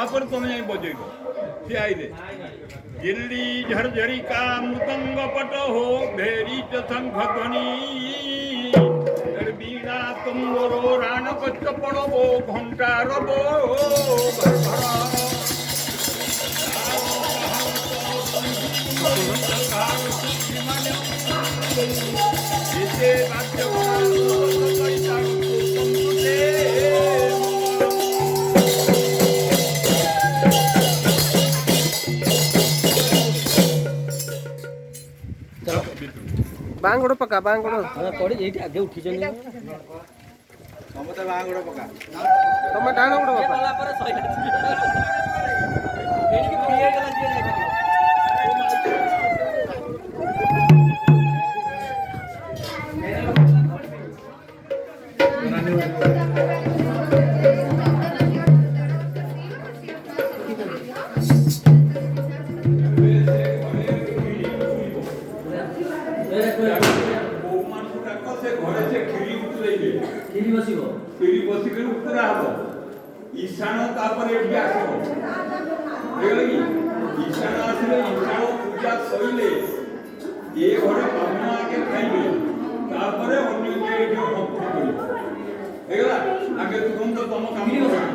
ତାପରେ ତମେ ଯାଇ ବଜେଇବ ସେ ଆଇଲେ ଦିଲ୍ଲୀ ଝରଝରି କା ମୃଦଙ୍ଗ ପଟ ହୋ ଭେରି ଶଙ୍ଖ ଧ୍ୱନି বীণা তুম্বর রান কচ্চ পড়ব ঘণ্টার ବାଙ୍ଗୋଡ଼ ପକା ବାଙ୍ଗୋଡ଼ ପଡ଼ି ଏଇଠି ଆଗେ ଉଠିଛନ୍ତି ସମସ୍ତେ ବାହାଘର ପକା ତମେ ଡାଣ ଗୋଡ଼ ପକା ईशान तापर आसो ईशान आसले ईशान पूजा सैले ये घर ब्राह्मण आगे खाइबे तापर अन्य भक्ति करिबे आगे तुरंत तुम काम